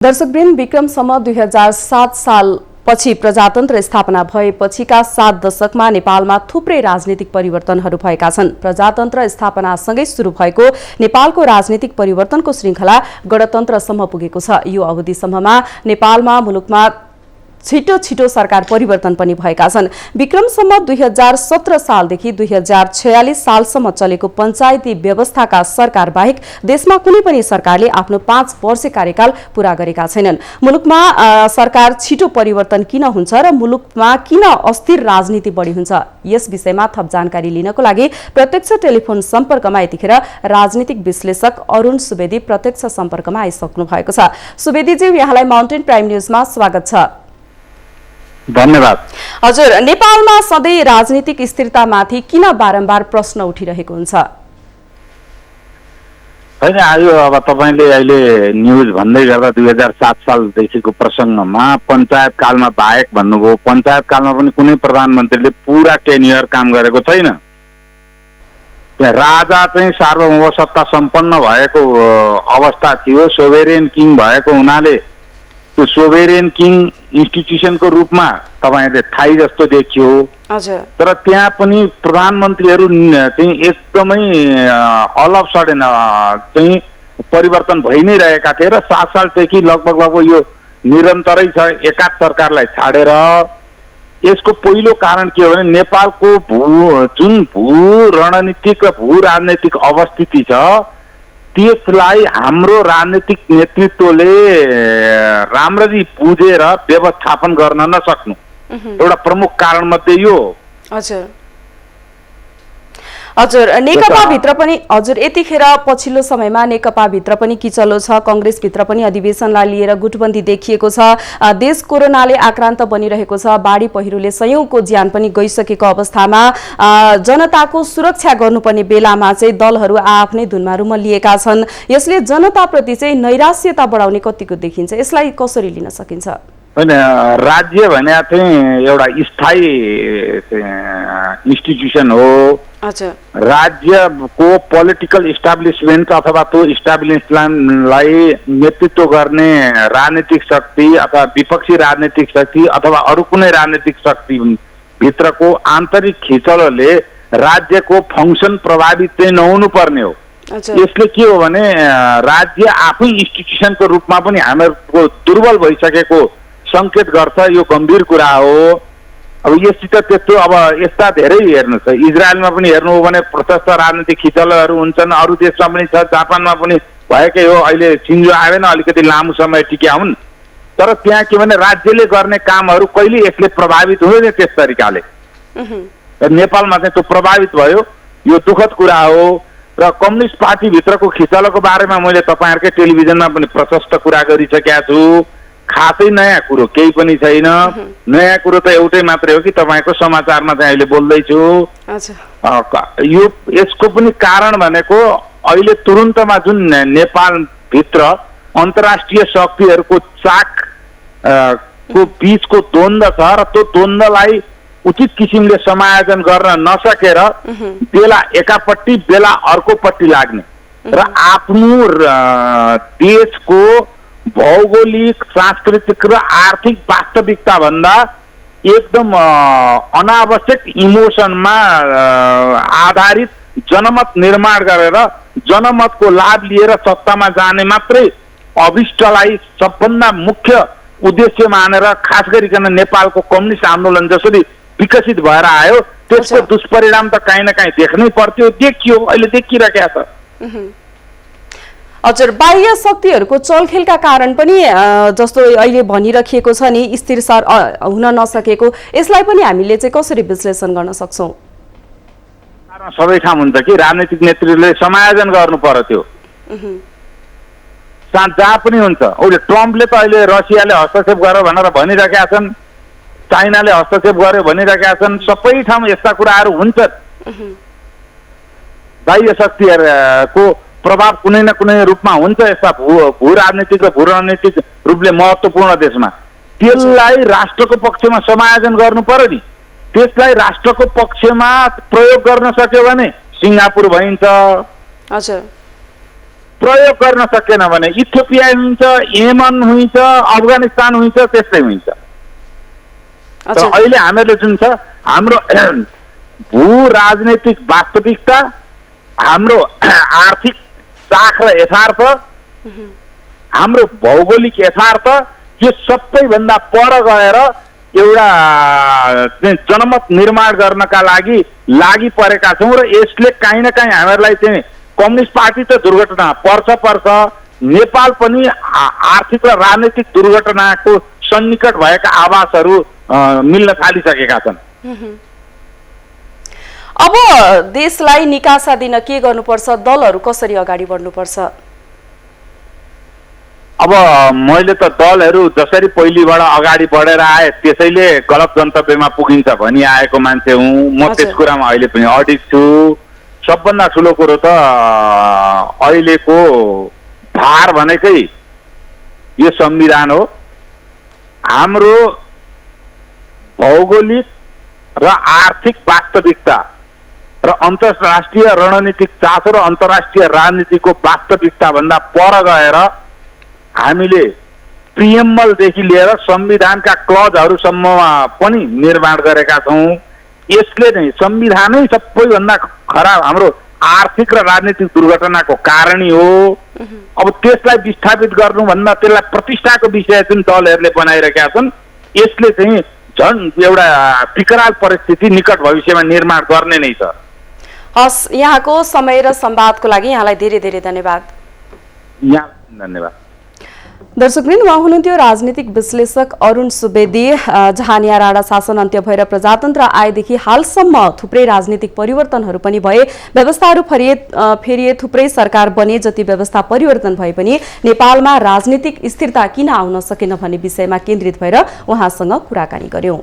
दर्शकवृन्द, विक्रमसम्म 2007 साल पछि प्रजातन्त्र स्थापना भएपछिका 7 दशकमा नेपालमा थुप्रै राजनीतिक परिवर्तनहरू भएका छन्। प्रजातन्त्र स्थापनासँगै सुरु भएको नेपालको राजनीतिक परिवर्तनको श्रृङ्खला गणतन्त्रसम्म पुगेको छ। यो अवधिसम्ममा नेपालमा मुलुकमा छिटो सरकार परिवर्तन पनि भएका छन्। विक्रमसम्म 2017 सालदेखि 2046 सालसम्म चलेको पञ्चायती व्यवस्थाका सरकार बाहेक देशमा कुनै पनि सरकारले आफ्नो 5 वर्षे कार्यकाल पूरा गरेका छैनन्। मुलुकमा सरकार छिटो परिवर्तन किन हुन्छ र मुलुकमा किन अस्थिर राजनीति बढी हुन्छ, यस विषयमा थप जानकारी लिनको लागि प्रत्यक्ष टेलिफोन सम्पर्कमा यतिखेर राजनीतिक विश्लेषक अरुण सुवेदी प्रत्यक्ष सम्पर्कमा आइसक्नु भएको छ। सुवेदीज्यू, यहाँलाई माउन्टेन प्राइम न्यूजमा स्वागत छ। धन्यवाद। हजुर, नेपालमा सधैँ राजनीतिक स्थिरतामाथि किन बारम्बार प्रश्न उठिरहेको हुन्छ? हैन, आयो अब तपाईले अहिले न्यूज भन्दै गर्दा 2007 सालदेखिको प्रसङ्गमा पञ्चायत कालमा बाहेक भन्नुभयो। पञ्चायत कालमा पनि कुनै प्रधानमन्त्रीले पुरा 10 इयर काम गरेको छैन। राजा चाहिँ सार्वभौम सत्ता सम्पन्न भएको अवस्था थियो। सोभेरियन किङ भएको हुनाले त्यो सोभेरियन किङ इन्स्टिट्युसनको रूपमा तपाईहरुले थाई जस्तो देखियो। हजुर, तर त्यहाँ पनि प्रधानमन्त्रीहरू चाहिँ एकदमै अल अफ सडन चाहिँ परिवर्तन भइ नै रहेका थिए र 7 सालदेखि लगभग यो निरन्तरै छ एकाध सरकारलाई छाडेर। यसको पहिलो कारण के हो भने नेपालको जुन भू रणनीतिक र भू राजनीतिक अवस्थिति छ त्यसलाई हाम्रो राजनीतिक नेतृत्वले राम्ररी बुझेर व्यवस्थापन गर्न नसक्नु एउटा प्रमुख कारण मध्ये यो। हजुर, नेकपा भित्र पनि यतिखेर पछिल्लो समयमा नेकपा भित्र पनि किचलो छ। कांग्रेस भित्र पनि अधिवेशनलाई लिएर गुटबन्दी देखिएको छ। देश कोरोनाले आक्रान्त बनिरहेको छ। बाढी पहिरोले सयौंको ज्यान पनि गइसकेको अवस्थामा जनताको सुरक्षा गर्नुपर्ने बेलामा चाहिँ दलहरू आफ्नै धुनमा रुमलिएका छन्। यसले जनताप्रति चाहिँ नैराश्यता बढाउने कतिको देखिन्छ, यसलाई कसरी लिन सकिन्छ? हैन, राज्य भने चाहिँ एउटा स्थायी इन्स्टिट्युसन हो। राज्यको पोलिटिकल इस्टाब्लिसमेन्ट अथवा त्यो इस्टाब्लिसमेन्टलाई नेतृत्व गर्ने राजनीतिक शक्ति अथवा विपक्षी राजनीतिक शक्ति अथवा अरू कुनै राजनीतिक शक्ति भित्रको आन्तरिक खिचलोले राज्यको फङ्सन प्रभावित चाहिँ नहुनु पर्ने हो। यसले के हो भने राज्य आफै इन्स्टिट्युसनको रूपमा पनि हामीहरूको दुर्बल भइसकेको संकेत गर्छ। यो गम्भीर कुरा हो। अब यससित त्यस्तो अब यस्ता धेरै हेर्नुहोस्, इजरायलमा पनि हेर्नु हो भने प्रशस्त राजनीतिक खिचलोहरू हुन्छन्। अरू देशमा पनि छ, जापानमा पनि भएकै हो। अहिले सिन्जो आएन, अलिकति लामो समय टिक्या हुन्। तर त्यहाँ के भने राज्यले गर्ने कामहरू कहिले यसले प्रभावित हुँदैन त्यस तरिकाले। नेपालमा चाहिँ त्यो प्रभावित भयो। यो दुःखद कुरा हो। र कम्युनिस्ट पार्टी भित्रको खिचलोको बारेमा मैले तपाईहरुकै टेलिभिजनमा पनि प्रशस्त कुरा गरिसकेका छु। खासै नयाँ कुरो केही पनि छैन। नयाँ कुरो त एउटै मात्रै हो कि तपाईको समाचारमा चाहिँ अहिले बोल्दैछु। यो यसको पनि कारण भनेको अहिले तुरुन्तमा जुन नेपाल भित्र अन्तर्राष्ट्रिय शक्तिहरूको चाक को बीचको द्वन्द्व छ र त्यो द्वन्द्वलाई उचित किसिमले समायोजन गर्न नसकेर बेला एकापट्टि बेला अर्कोपट्टि लाग्ने र आफ्नो देशको भौगोलिक, सांस्कृतिक र आर्थिक वास्तविकता भन्दा एकदम अनावश्यक इमोसनमा आधारित जनमत निर्माण गरेर जनमतको लाभ लिएर सत्तामा जाने मात्रै अभिष्टलाई सबभन्दा मुख्य उद्देश्य मानेर खास गरिकन नेपालको कम्युनिस्ट आन्दोलन जसरी विकसित भएर आयो त्यसको दुष्परिणाम त काहीँ न काहीँ देख्नै पर्थ्यो, देखियो, अहिले देखिरहेको छ। हजुर, बाह्य शक्तिहरूको चलखेलका कारण पनि जस्तो अहिले भनिराखिएको छ नि स्थिर हुन नसकेको, यसलाई पनि हामीले चाहिँ कसरी विश्लेषण गर्न सक्छौं? सबै ठाउँ हुन्छ कि राजनीतिक नेतृत्वले समायोजन गर्नु पर्यो। जहाँ पनि हुन्छ। उसले ट्रम्पले त अहिले रसियाले हस्तक्षेप गर्यो भनेर भनिरहेका छन्, चाइनाले हस्तक्षेप गर्यो भनिरहेका छन्। सबै ठाउँ यस्ता कुराहरू हुन्छन्। बाह्य शक्तिहरूको प्रभाव कुनै न कुनै रूपमा हुन्छ। यस्ता भू राजनीतिक र भू रणनीतिक रूपले महत्त्वपूर्ण देशमा त्यसलाई राष्ट्रको पक्षमा समायोजन गर्नु पर्यो नि। त्यसलाई राष्ट्रको पक्षमा प्रयोग गर्न सक्यो भने सिङ्गापुर भइन्छ, प्रयोग गर्न सकेन भने इथियोपिया हुन्छ, यमन हुन्छ, अफगानिस्तान हुन्छ, त्यस्तै हुन्छ। तर अहिले हामीहरूले जुन छ हाम्रो भू राजनैतिक वास्तविकता, हाम्रो आर्थिक साख र यथार्थ, हाम्रो भौगोलिक यथार्थ, यो सबैभन्दा पर गएर एउटा जनमत निर्माण गर्नका लागि परेका छौँ र यसले काहीँ न काहीँ हामीहरूलाई चाहिँ कम्युनिस्ट पार्टी त दुर्घटना पर्छ, नेपाल पनि आर्थिक र राजनैतिक दुर्घटनाको सन्निकट भएका आवासहरू मिल्न थालिसकेका छन्। अब देशलाई निकासा दिन के गर्नुपर्छ? दलहरू कसरी अगाडि बढ्नुपर्छ? अब मैले त दलहरू जसरी पहिलेबाट अगाडि बढेर आए त्यसैले गलत गन्तव्यमा पुगिन्छ भनी आएको मान्छे हुँ म। त्यस कुरामा अहिले पनि अडिग छु। सबभन्दा ठुलो कुरो त अहिलेको भार भनेकै यो संविधान हो। हाम्रो भौगोलिक र आर्थिक वास्तविकता र अन्तर्राष्ट्रिय रणनीतिक चासो र अन्तर्राष्ट्रिय राजनीतिको वास्तविकता भन्दा पर गएर हामीले प्रिएम्बलदेखि लिएर संविधानका क्लजहरूसम्ममा पनि निर्माण गरेका छौँ। यसले नै संविधानै सबैभन्दा खराब हाम्रो आर्थिक र राजनीतिक दुर्घटनाको कारणै हो। अब त्यसलाई विस्थापित गर्नुभन्दा त्यसलाई प्रतिष्ठाको विषय जुन दलहरूले बनाइरहेका छन् यसले चाहिँ झन् एउटा विकराल परिस्थिति निकट भविष्यमा निर्माण गर्ने नै छ। हस्, यहाँको समय र संवादको लागि यहाँलाई धेरै धेरै धन्यवाद। धन्यवाद। दर्शकवृन्द, उहाँ हुनुहुन्थ्यो राजनीतिक विश्लेषक अरुण सुवेदी। जहाँ राणा शासन अन्त्य भएर प्रजातन्त्र आएदेखि हालसम्म थुप्रै राजनीतिक परिवर्तनहरू पनि भए, व्यवस्थाहरू फेरिए, थुप्रै सरकार बने। जति व्यवस्था परिवर्तन भए पनि नेपालमा राजनीतिक स्थिरता किन आउन सकेन भन्ने विषयमा केन्द्रित भएर उहाँसँग कुराकानी गर्यौं।